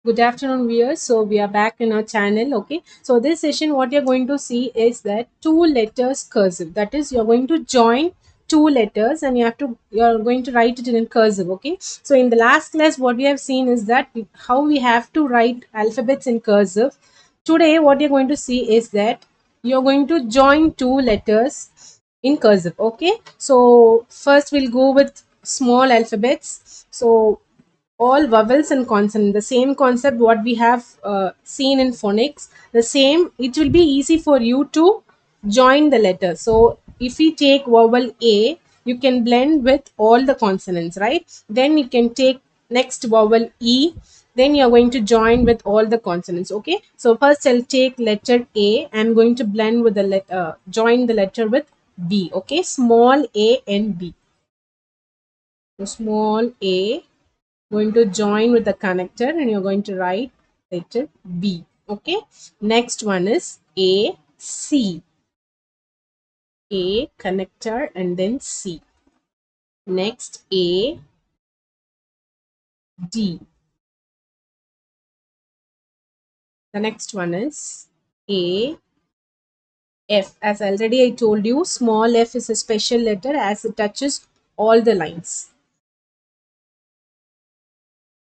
Good afternoon, viewers. So we are back in our channel. Okay. So this session, what you're going to see is that two letters cursive. That is, you're going to join two letters and you're going to write it in cursive. Okay. So in the last class, what we have seen is that how we have to write alphabets in cursive. Today, what you're going to see is that you're going to join two letters in cursive. Okay. So first we'll go with small alphabets. So all vowels and consonant, the same concept what we have seen in phonics, the same. It will be easy for you to join the letter. So if we take vowel A, you can blend with all the consonants, right? Then you can take next vowel E, then you're going to join with all the consonants. Okay, so first I'll take letter A. I'm going to blend with the letter, join the letter with B. Okay, small a and B. So small a going to join with the connector and you're going to write letter B. Okay. Next one is A, C. A connector and then C. Next A, D. The next one is A, F. As already I told you, small f is a special letter as it touches all the lines.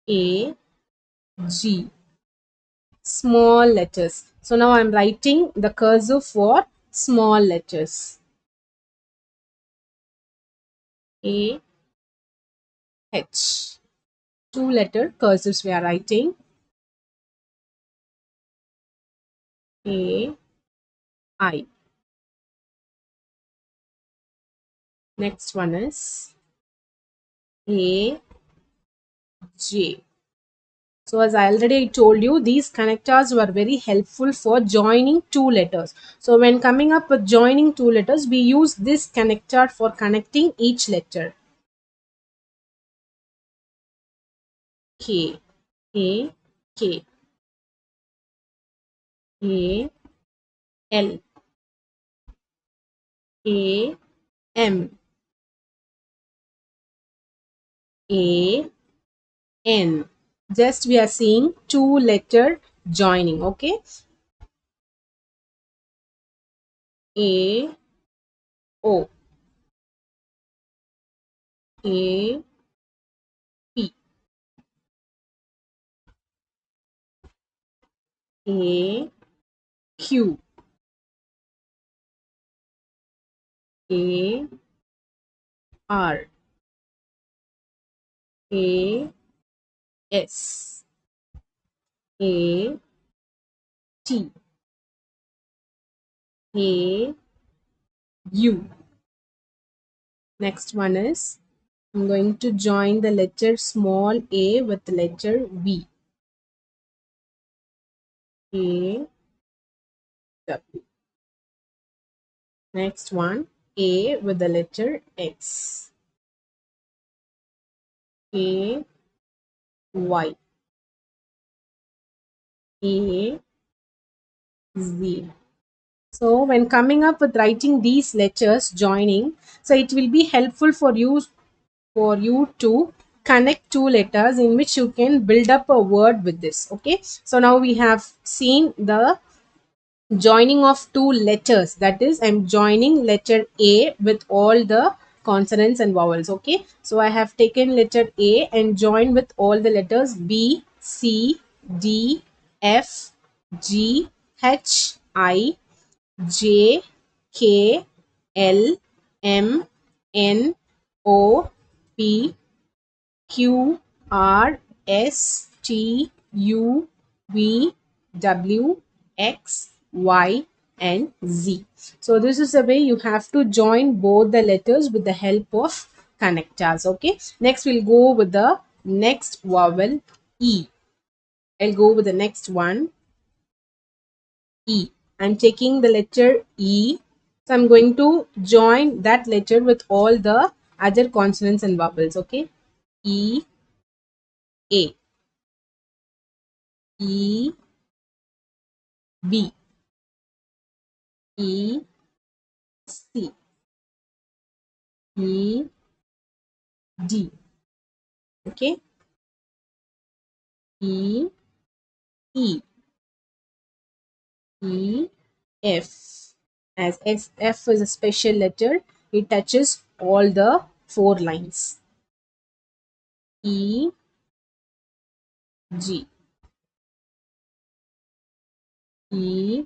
A, G. Small letters. So now I'm writing the cursive for small letters. A, H. Two letter cursives we are writing. A, I. Next one is A, J. So as I already told you, these connectors were very helpful for joining two letters. So when coming up with joining two letters, we use this connector for connecting each letter. K, A, K, A, L, A, M, A, N. Just we are seeing two letter joining. Okay. A, O, A, P, A, Q, A, R, A, S, A, T, A, U. Next one is I'm going to join the letter small a with the letter V. A, W. Next one, A with the letter X. A, Y. A, Z. So when coming up with writing these letters joining, so it will be helpful for you to connect two letters in which you can build up a word with this. Okay, so now we have seen the joining of two letters. That is, I'm joining letter A with all the consonants and vowels. Okay, so I have taken letter A and joined with all the letters B, C, D, F, G, H, I, J, K, L, M, N, O, P, Q, R, S, T, U, V, W, X, Y, and Z. So this is the way you have to join both the letters with the help of connectors. Okay. Next we'll go with the next vowel E. I'll go with the next one, E. I'm taking the letter E. So I'm going to join that letter with all the other consonants and vowels. Okay. E, A, E, B, E, C, E, D. Okay. E, E, E, F. As F is a special letter, it touches all the four lines. E, G, E,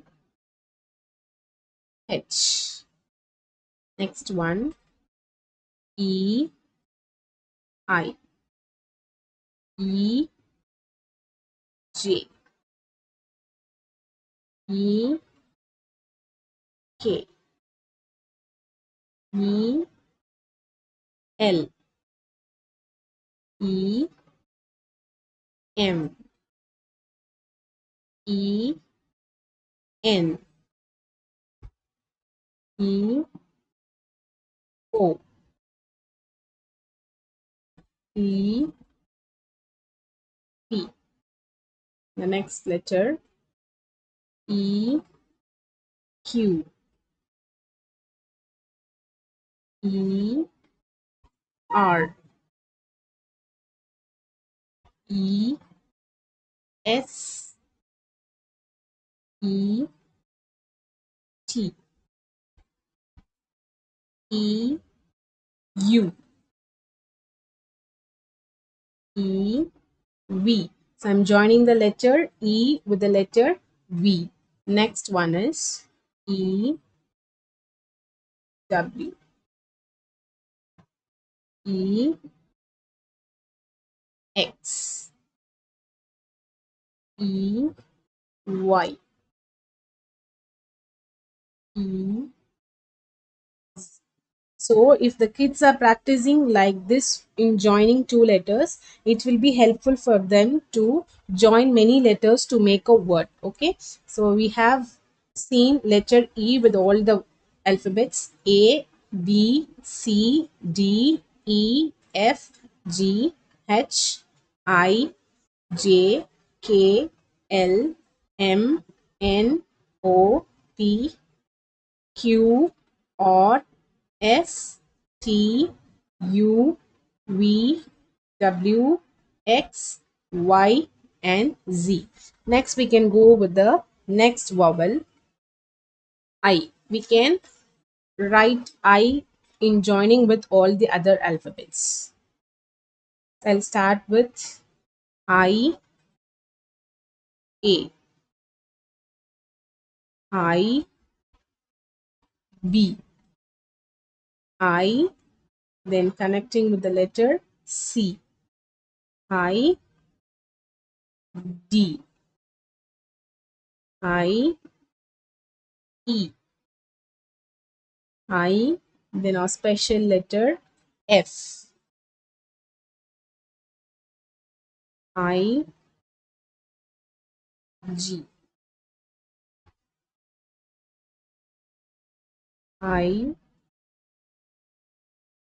H. Next one, E, I, E, J, E, K, E, L, E, M, E, N, E, O, E, P. The next letter, E, Q, E, R, E, S, E, T, E, U, E, V. So I'm joining the letter E with the letter V. Next one is E, W, E, X, E, Y, E. So if the kids are practicing like this in joining two letters, it will be helpful for them to join many letters to make a word. Okay. So we have seen letter E with all the alphabets A, B, C, D, E, F, G, H, I, J, K, L, M, N, O, P, Q, R, S, T, U, V, W, X, Y, and Z. Next, we can go with the next vowel, I. We can write I in joining with all the other alphabets. I'll start with I, A, I, B, I, then connecting with the letter C, I, D, I, E, I, then our special letter F, I, G, I,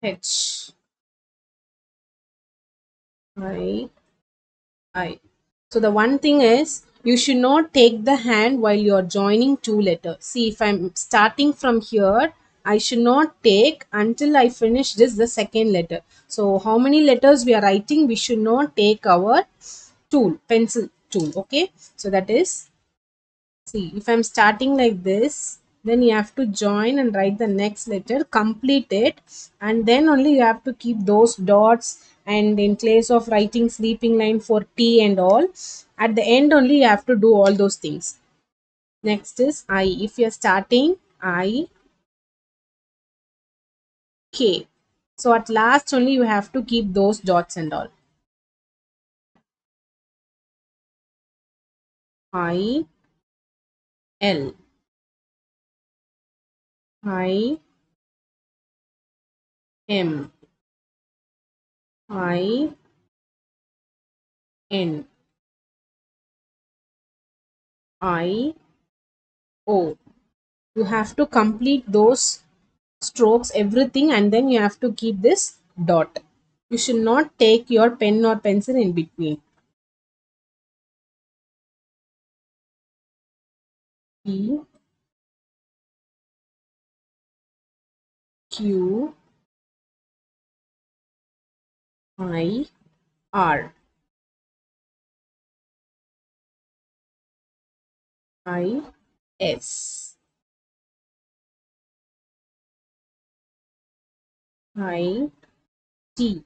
H, I. So the one thing is you should not take the hand while you are joining two letters. See, if I'm starting from here, I should not take until I finish this the second letter. So how many letters we are writing, we should not take our tool, pencil tool. Okay. So that is, see, if I'm starting like this, then you have to join and write the next letter, complete it, and then only you have to keep those dots. And in place of writing sleeping line for T and all, at the end only you have to do all those things. Next is I. If you're starting I, K. So at last only you have to keep those dots and all. I, L, I, M, I, N, I, O. You have to complete those strokes, everything, and then you have to keep this dot. You should not take your pen or pencil in between. P, Q, I, R. I S I T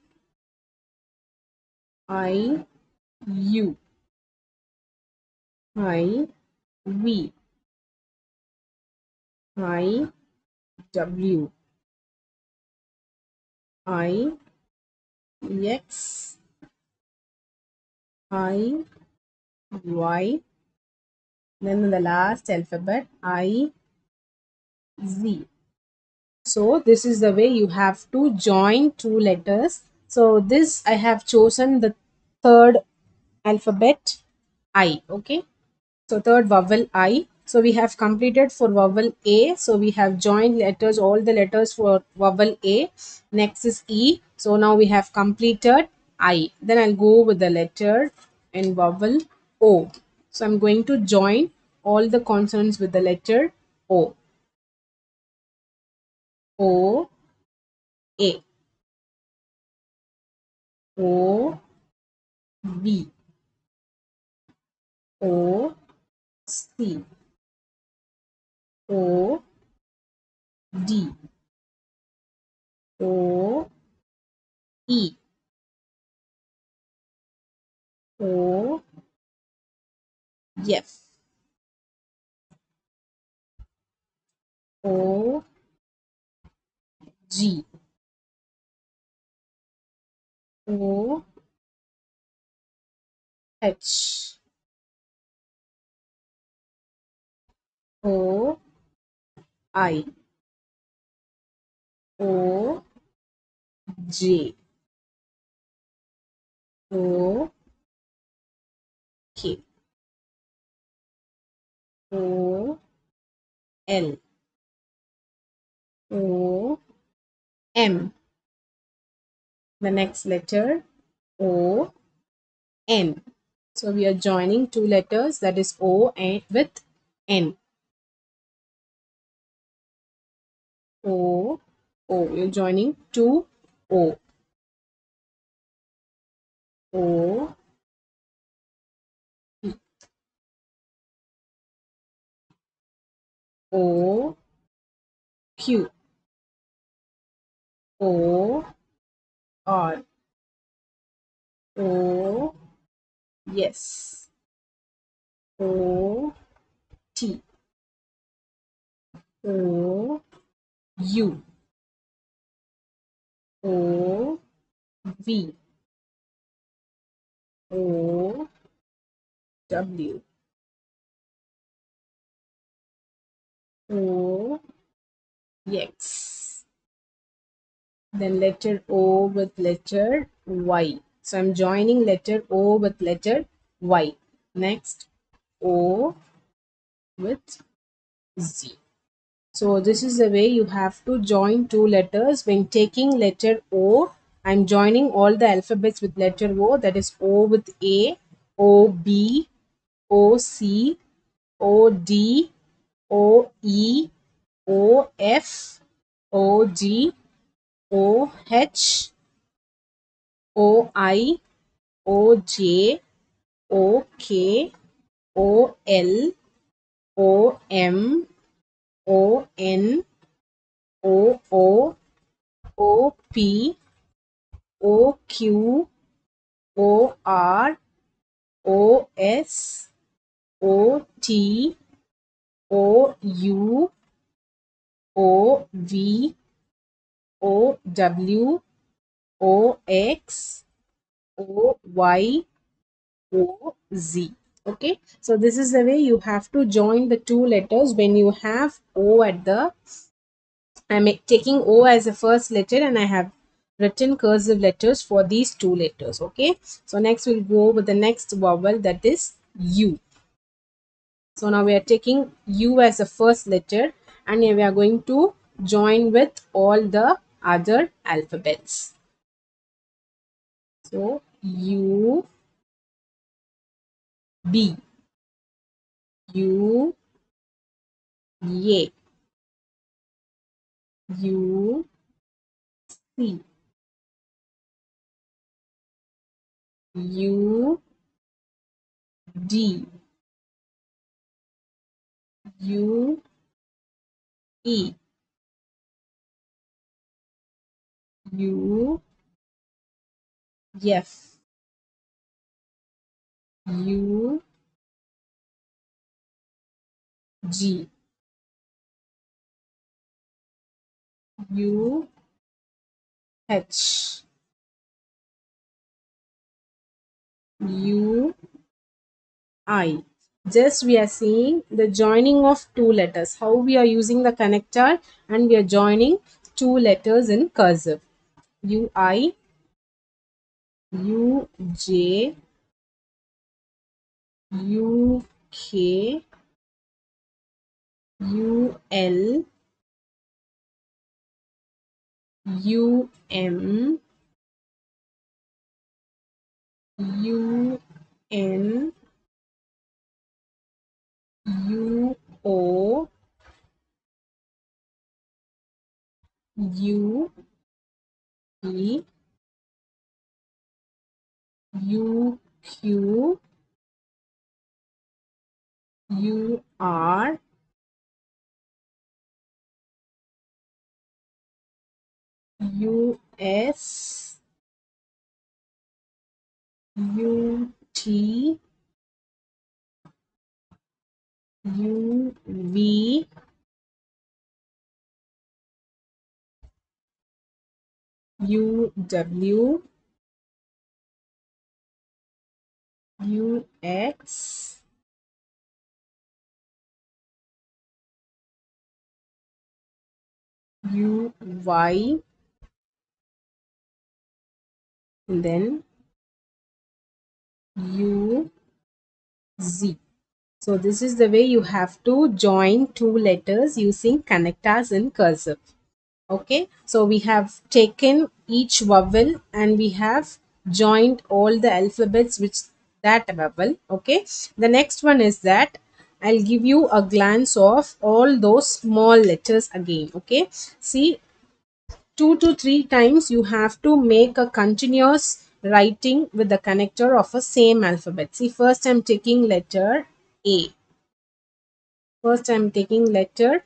I U I V I W I X I Y, then the last alphabet I Z. So this is the way you have to join two letters. So this I have chosen the third alphabet I. Okay. So third vowel I. So we have completed for vowel A. So we have joined letters, all the letters for vowel A. Next is E. So now we have completed I. Then I'll go with the letter in vowel O. So I'm going to join all the consonants with the letter O. O, A. O, B. O, C. O, D. O, E. O, F. O, G. O, H. O, I. O, J. O, K. O, L. O, M. The next letter O, N. So we are joining two letters, that is O and with N. O, O. We're joining two O. O, O, Q. O, R. O, yes. O, T. O, U. O, V. O, W. O, X. Then letter O with letter Y. So I'm joining letter O with letter Y. Next, O with Z. So this is the way you have to join two letters. When taking letter O, I'm joining all the alphabets with letter O. That is O with A, O, B, O, C, O, D, O, E, O, F, O, G, O, H, O, I, O, J, O, K, O, L, O, M, O, N, O, O, P, O, Q, O, R, O, S, O, T, O, U, O, V, O, W, O, X, O, Y, O, Z. Okay, so this is the way you have to join the two letters when you have O at the, I'm taking O as a first letter and I have written cursive letters for these two letters. Okay, so next we'll go with the next vowel, that is U. So now we are taking U as a first letter and we are going to join with all the other alphabets. So U, B, U, A, U, C, U, D, U, E, U, F, U, G, U, H, U, I. Just we are seeing the joining of two letters. How we are using the connector and we are joining two letters in cursive. U, I, U, J, U, K, U, L, U, M, U, N, U, O, U, E, U, Q, U, R, U, S, U, T, U, V, U, W, U, X, U, Y, and then U, Z. So this is the way you have to join two letters using connectors in cursive. Okay, so we have taken each vowel and we have joined all the alphabets with that vowel. Okay, the next one is that I'll give you a glance of all those small letters again. Okay, see, 2 to 3 times you have to make a continuous writing with the connector of a same alphabet. See, first I'm taking letter A. First, I'm taking letter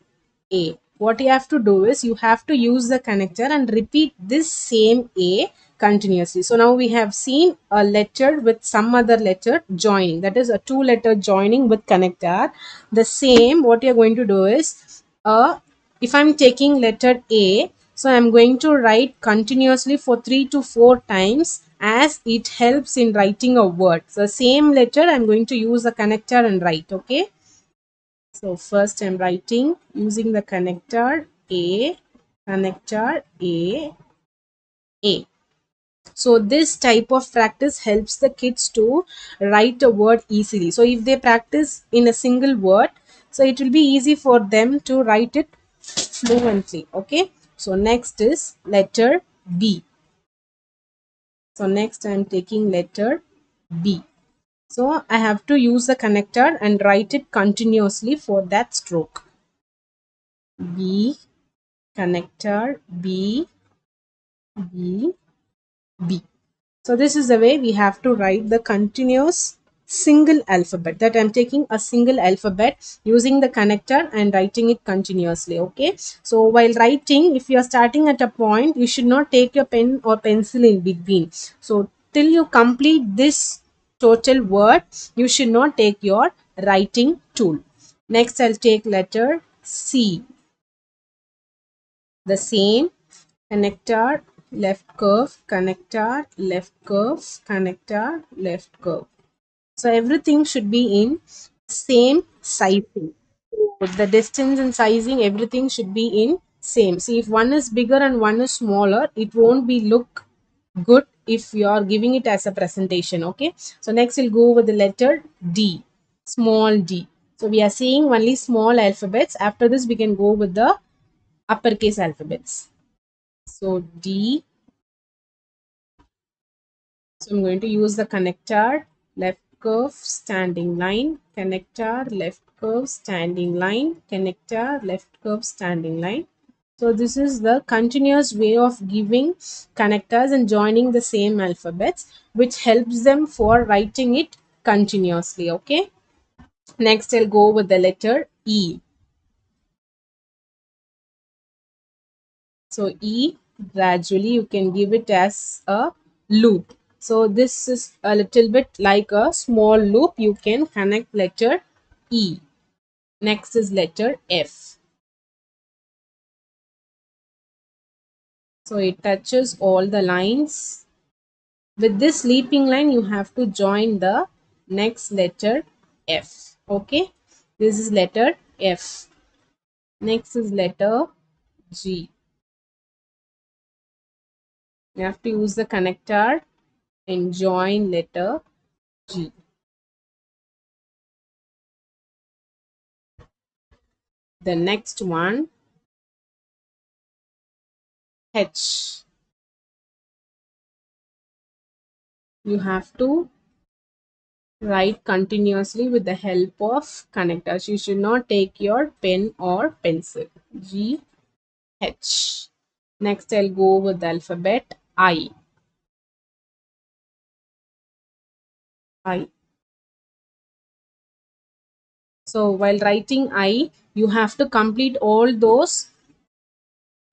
A. What you have to do is you have to use the connector and repeat this same A continuously. So now we have seen a letter with some other letter joining. That is a two-letter joining with connector. The same, what you're going to do is, if I'm taking letter A, so I'm going to write continuously for 3 to 4 times as it helps in writing a word. So same letter, I'm going to use a connector and write. Okay. So first I'm writing using the connector A, connector A, A. So this type of practice helps the kids to write a word easily. So if they practice in a single word, so it will be easy for them to write it fluently. Okay. So next is letter B. So next I'm taking letter B. So I have to use the connector and write it continuously for that stroke. B, connector, B, B, B. So this is the way we have to write the continuous single alphabet, that I'm taking a single alphabet using the connector and writing it continuously. Okay. So while writing, if you are starting at a point, you should not take your pen or pencil in between. So till you complete this total word, you should not take your writing tool. Next, I'll take letter C. The same, connector, left curve, connector, left curve, connector, left curve. So everything should be in same sizing. So the distance and sizing, everything should be in same. See, if one is bigger and one is smaller, it won't be look good if you are giving it as a presentation. Okay. So next we'll go with the letter D, small d. So we are seeing only small alphabets. After this, we can go with the uppercase alphabets. So D. So I'm going to use the connector, left curve, standing line, connector, left curve, standing line, connector, left curve, standing line. So this is the continuous way of giving connectors and joining the same alphabets, which helps them for writing it continuously. Okay. Next, I'll go with the letter E. So E, gradually you can give it as a loop. So this is a little bit like a small loop. You can connect letter E. Next is letter F. So it touches all the lines. With this leaping line, you have to join the next letter F. Okay. This is letter F. Next is letter G. You have to use the connector and join letter G. The next one, H. You have to write continuously with the help of connectors. You should not take your pen or pencil. G, H. Next, I'll go with the alphabet I. I. So while writing I, you have to complete all those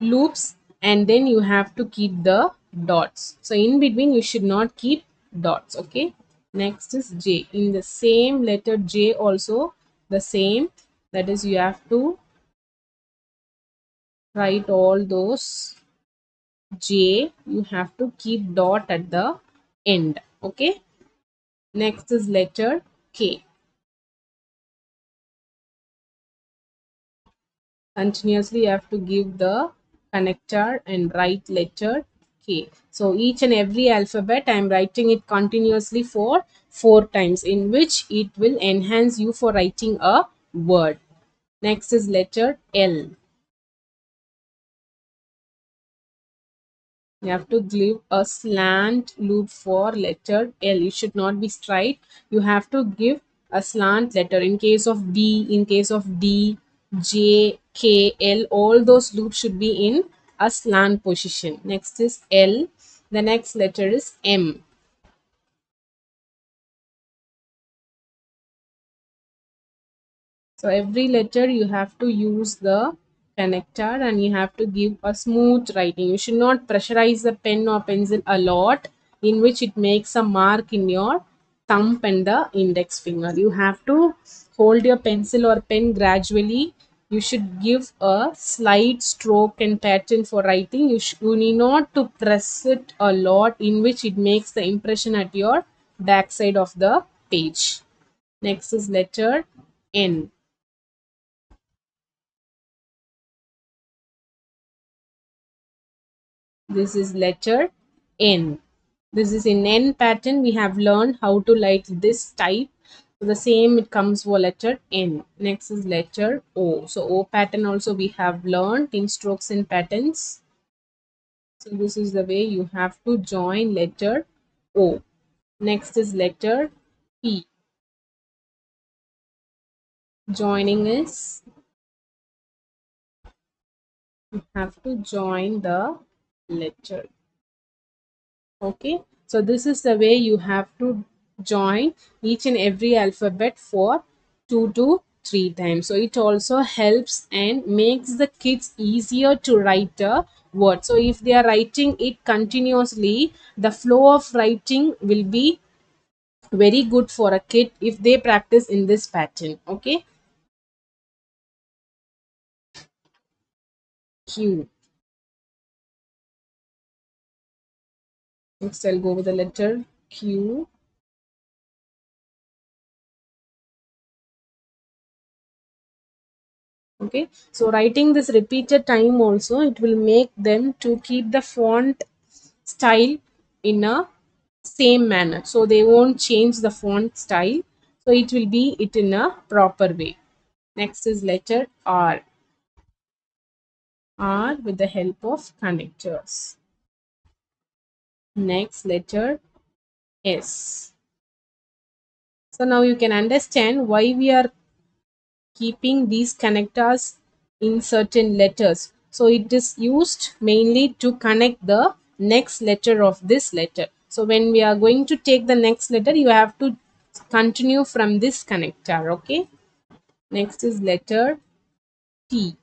loops and then you have to keep the dots. So in between, you should not keep dots. Okay. Next is J. In the same letter J also the same. That is, you have to write all those J. You have to keep dot at the end. Okay. Next is letter K. Continuously you have to give the connector and write letter K. So each and every alphabet I am writing it continuously for 4 times, in which it will enhance you for writing a word. Next is letter L. You have to give a slant loop for letter L. You should not be straight. You have to give a slant letter. In case of B, in case of D, J, K, L, all those loops should be in a slant position. Next is L. The next letter is M. So every letter you have to use the connector and you have to give a smooth writing. You should not pressurize the pen or pencil a lot, in which it makes a mark in your thumb and the index finger. You have to hold your pencil or pen gradually. You should give a slight stroke and pattern for writing. You need not to press it a lot, in which it makes the impression at your backside of the page. Next is letter N. This is letter N. This is in N pattern. We have learned how to write this type. So the same it comes for letter N. Next is letter O. So O pattern also we have learned in strokes and patterns. So this is the way you have to join letter O. Next is letter P. Joining is you have to join the letter. Okay, so this is the way you have to join each and every alphabet for 2 to 3 times. So it also helps and makes the kids easier to write a word. So if they are writing it continuously, the flow of writing will be very good for a kid if they practice in this pattern. Okay. Q. Next I'll go with the letter Q. Okay, so writing this repeated time also, it will make them to keep the font style in a same manner, so they won't change the font style, so it will be it in a proper way. Next is letter R. R with the help of connectors. Next letter S. So now you can understand why we are keeping these connectors in certain letters. So it is used mainly to connect the next letter of this letter. So when we are going to take the next letter, you have to continue from this connector. Okay. Next is letter T.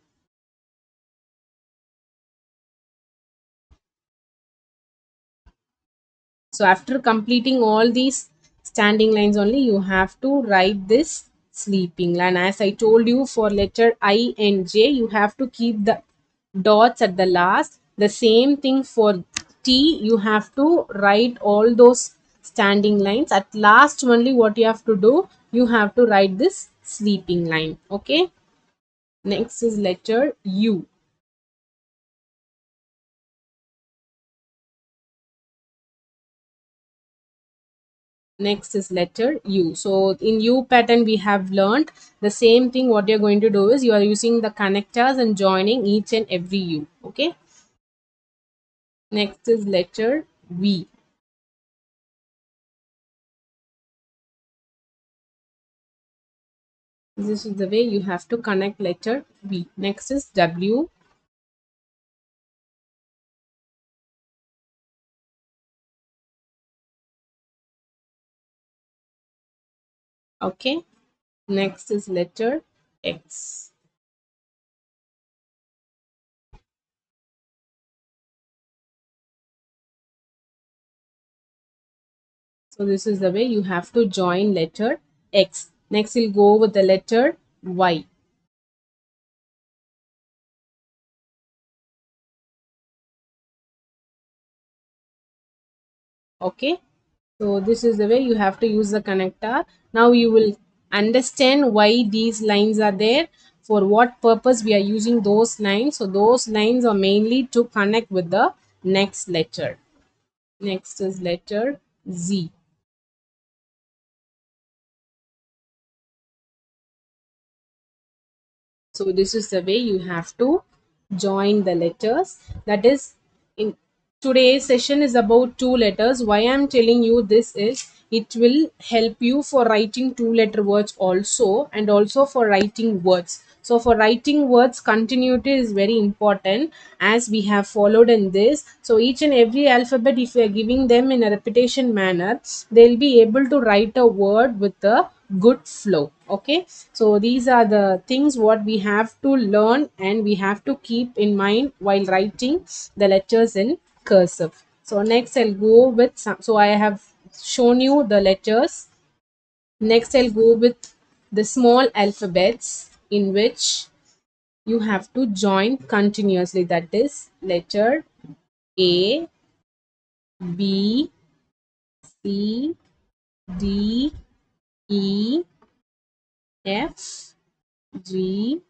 So after completing all these standing lines only, you have to write this sleeping line. As I told you, for letter I and J, you have to keep the dots at the last. The same thing for T, you have to write all those standing lines. At last only what you have to do, you have to write this sleeping line. Okay. Next is letter U. Next is letter U. So in U pattern we have learned the same thing. What you're going to do is you are using the connectors and joining each and every U. Okay. Next is letter V. This is the way you have to connect letter V. Next is W. Okay. Next is letter X. So this is the way you have to join letter X. Next we'll go with the letter Y. Okay. So this is the way you have to use the connector. Now you will understand why these lines are there, for what purpose we are using those lines. So those lines are mainly to connect with the next letter. Next is letter Z. So this is the way you have to join the letters. That is, in today's session is about two letters. Why I'm telling you this is it will help you for writing two letter words also, and also for writing words. So for writing words, continuity is very important, as we have followed in this. So each and every alphabet, if we are giving them in a repetition manner, they'll be able to write a word with a good flow. Okay. So these are the things what we have to learn and we have to keep in mind while writing the letters in cursive. So next I'll go with some. So I have shown you the letters. Next I'll go with the small alphabets in which you have to join continuously. That is letter A, B, C, D, E, F, G,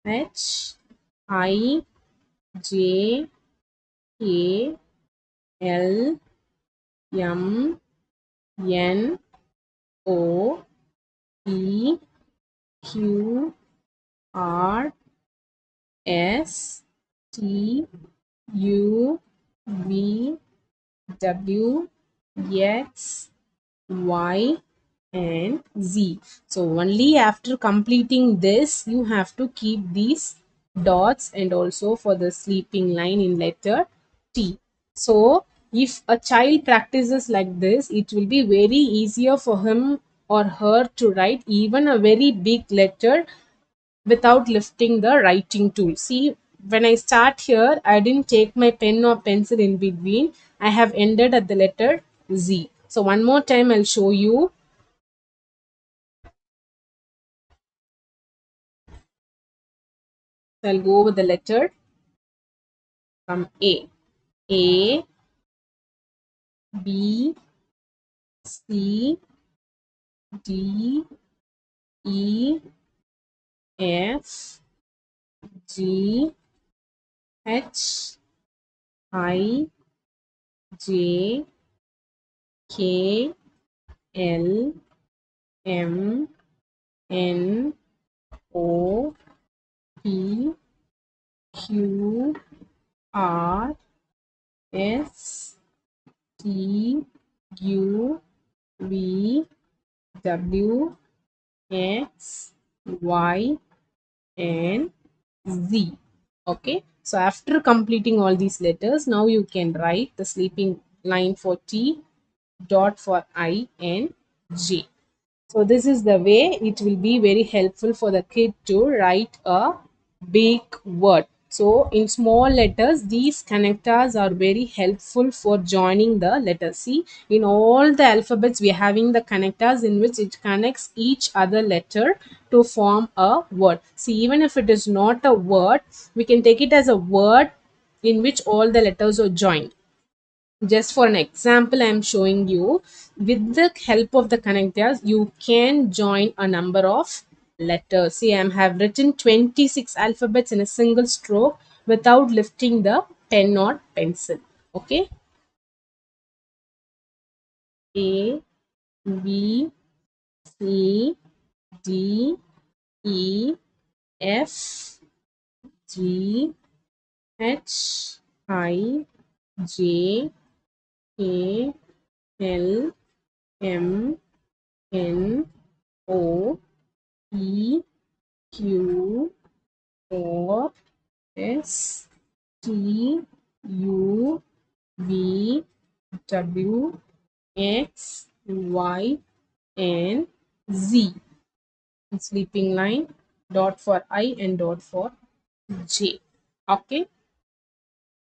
H, I, J, K, L, M, N, O, P, Q, R, S, T, U, V, W, X, Y, and Z. So only after completing this, you have to keep these dots, and also for the sleeping line in letter T. So if a child practices like this, it will be very easier for him or her to write even a very big letter without lifting the writing tool. See, when I start here, I didn't take my pen or pencil in between. I have ended at the letter Z. So one more time I'll show you. So I'll go with the letter from A. A, B, C, D, E, F, G, H, I, J, K, L, M, N, O, P, Q, R, S, T, U, V, W, X, Y, and Z. Okay. So after completing all these letters, now you can write the sleeping line for T, dot for I, and J. So this is the way it will be very helpful for the kid to write a big word. So in small letters, these connectors are very helpful for joining the letters. See, in all the alphabets, we are having the connectors in which it connects each other letter to form a word. See, even if it is not a word, we can take it as a word in which all the letters are joined. Just for an example, I am showing you, with the help of the connectors you can join a number of letters. See, I have written 26 alphabets in a single stroke without lifting the pen or pencil. Okay, A, B, C, D, E, F, G, H, I, J, K, L, M, N, O, P, Q, R, S, T, U, V, W, X, Y, and Z. Sleeping line, dot for I and dot for J. Okay.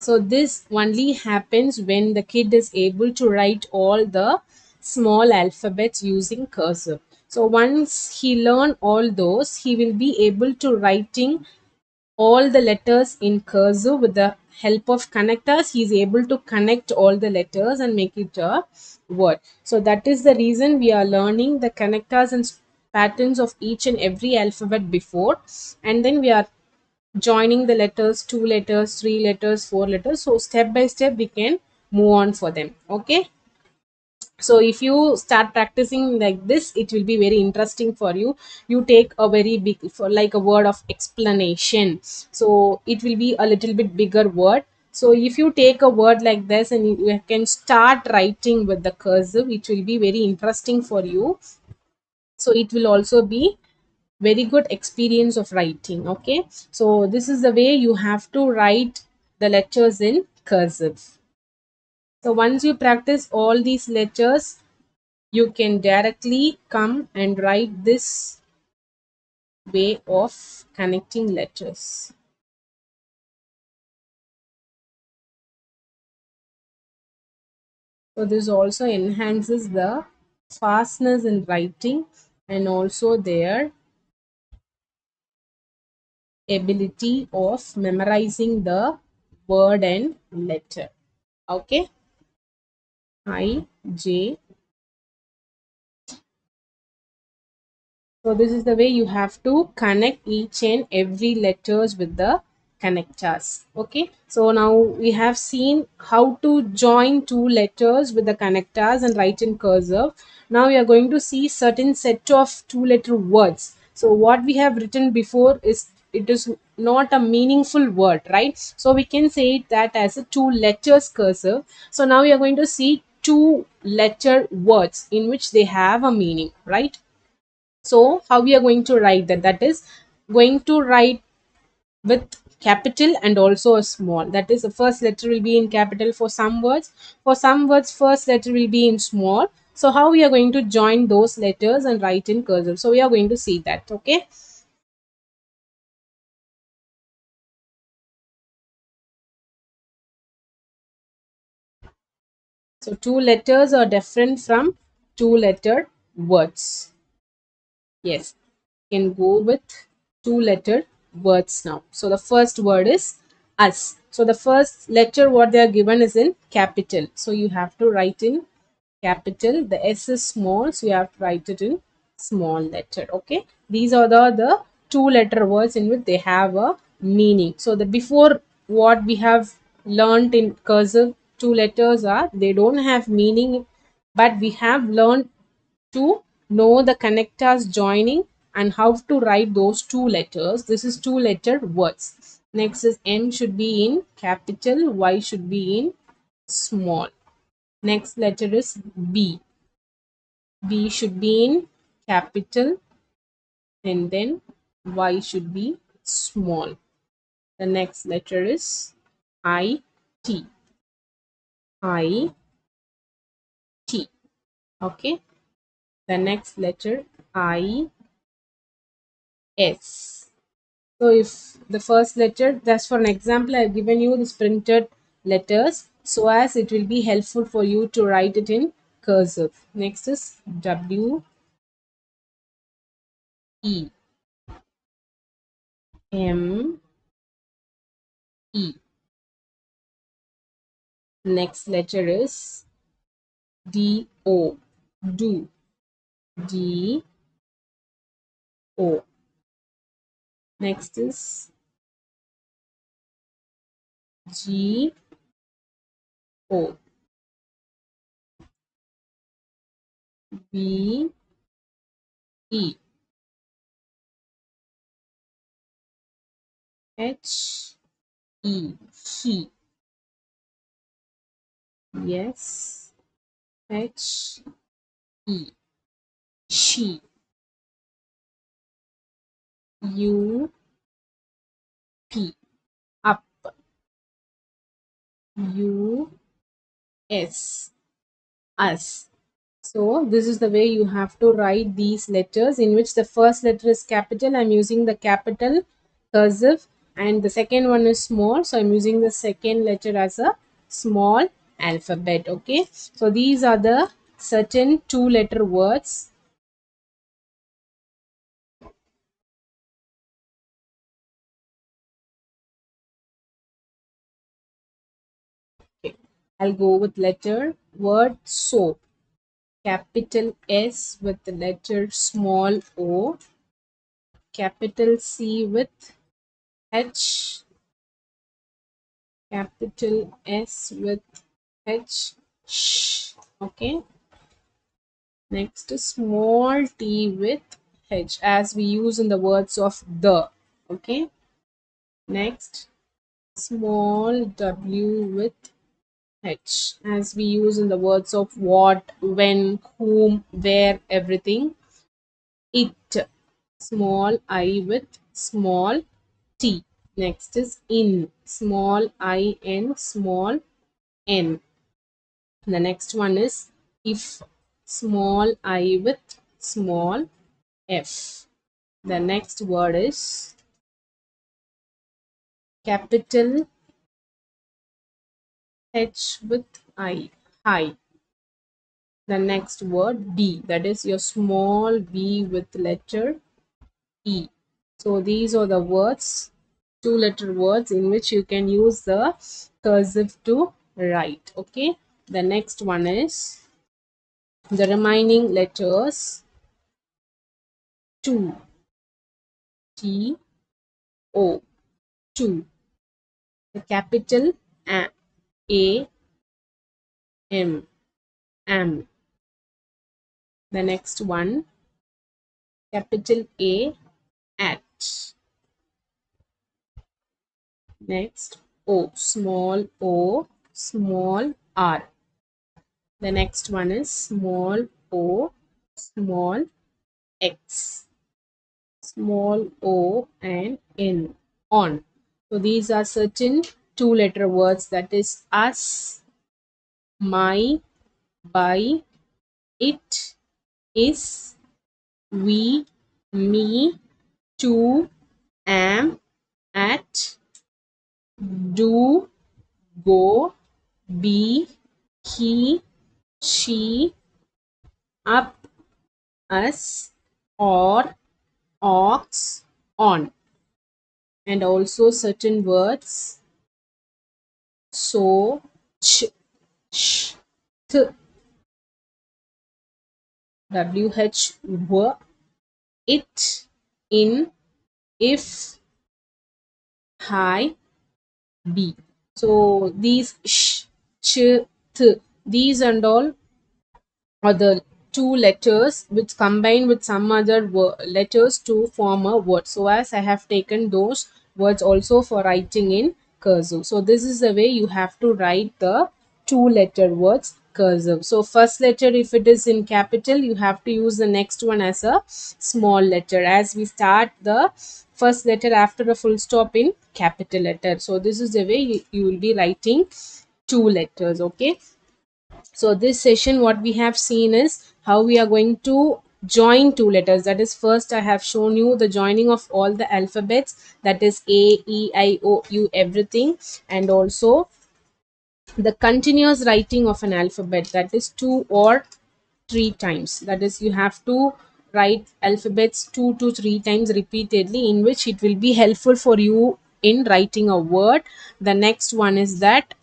So this only happens when the kid is able to write all the small alphabets using cursive. So once he learn all those, he will be able to writing all the letters in cursive. With the help of connectors, he is able to connect all the letters and make it a word. So that is the reason we are learning the connectors and patterns of each and every alphabet before, and then we are joining the letters, 2 letters, 3 letters, 4 letters. So step by step we can move on for them. Okay, so if you start practicing like this, it will be very interesting for you. You take a very big, for like a word of explanation, so it will be a little bit bigger word. So if you take a word like this and you can start writing with the cursive, it will be very interesting for you. So it will also be very good experience of writing. Okay, so this is the way you have to write the letters in cursive. So once you practice all these letters, you can directly come and write this way of connecting letters. So this also enhances the fastness in writing and also their ability of memorizing the word and letter. Okay, I, J. So this is the way you have to connect each and every letters with the connectors. Okay. So now we have seen how to join two letters with the connectors and write in cursive. Now we are going to see certain set of two-letter words. So what we have written before is, it is not a meaningful word, right? So we can say that as a two letters cursive. So now we are going to see two letter words in which they have a meaning, right? So how we are going to write that? That is going to write with capital and also a small. That is, the first letter will be in capital for some words. For some words, first letter will be in small. So how we are going to join those letters and write in cursive? So we are going to see that. Okay. So two letters are different from two letter words. Yes, can go with two letter words now. So the first word is us. So the first letter what they are given is in capital. So you have to write in capital. The S is small, so you have to write it in small letter. Okay. These are the two letter words in which they have a meaning. So the before what we have learned in cursive, two letters are, they don't have meaning, but we have learned to know the connectors joining and how to write those two letters. This is two letter words. Next is M should be in capital, Y should be in small. Next letter is B. B should be in capital and then Y should be small. The next letter is I, T. I, T. Okay. The next letter I S. So if the first letter, that's for an example, I've given you this printed letters so as it will be helpful for you to write it in cursive. Next is W E M E. Next letter is D O. Do. D O. Next is G O. B E. H E. He. Yes. H E. She. U P. Up. U S. Us. So this is the way you have to write these letters, in which the first letter is capital. I'm using the capital cursive, and the second one is small, so I'm using the second letter as a small alphabet. Okay, so these are the certain two letter words. Okay. I'll go with letter word soap. Capital S with the letter small o. Capital C with H. Capital S with H. Sh. Okay. Next is small t with H, as we use in the words of the. Okay. Next, small w with H, as we use in the words of what, when, whom, where, everything. It. Small I with small t. Next is in. Small I n, small n. The next one is if. Small I with small f. The next word is capital H with I. High. The next word B, that is your small b with letter E. So these are the words, two letter words, in which you can use the cursive to write. Okay. The next one is the remaining letters. 2. T O. 2. The capital A. M. Am. The next one, capital A. At. Next, O. Small r. The next one is small o, small x. Small o and n. On. So these are certain two letter words, that is us, my, by, it, is, we, me, to, am, at, do, go, be, he, she, up, us, or, ox, on. And also certain words so, ch, sh, th, wh, it, in, if, hi, be. So these sh, ch, th, these and all are the two letters which combine with some other letters to form a word. So as I have taken those words also for writing in cursive. So this is the way you have to write the two letter words cursive. So first letter, if it is in capital, you have to use the next one as a small letter, as we start the first letter after a full stop in capital letter. So this is the way you will be writing two letters. Okay. So this session, what we have seen is how we are going to join two letters. That is, first I have shown you the joining of all the alphabets, that is A, E, I, O, U, everything, and also the continuous writing of an alphabet, that is two or three times. That is, you have to write alphabets two to three times repeatedly, in which it will be helpful for you in writing a word. The next one is that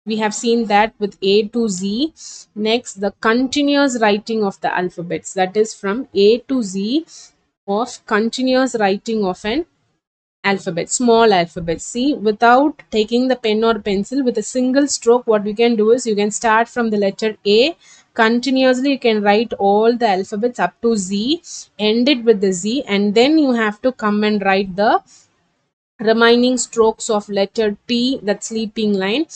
we have seen that with A to Z. Next, the continuous writing of the alphabets, that is from A to Z, of continuous writing of an alphabet, small alphabet. See, without taking the pen or pencil, with a single stroke, what you can do is you can start from the letter A, continuously you can write all the alphabets up to Z, end it with the Z, and then you have to come and write the remaining strokes of letter T, that sleeping line,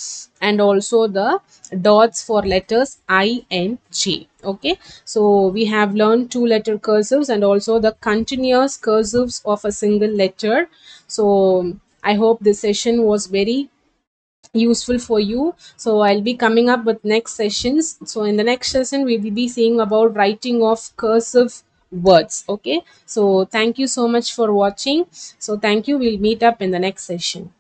and also the dots for letters I and J. Okay, so we have learned two letter cursives and also the continuous cursives of a single letter. So I hope this session was very useful for you. So I'll be coming up with next sessions. So in the next session we will be seeing about writing of cursive words. Okay, so thank you so much for watching. So thank you, we'll meet up in the next session.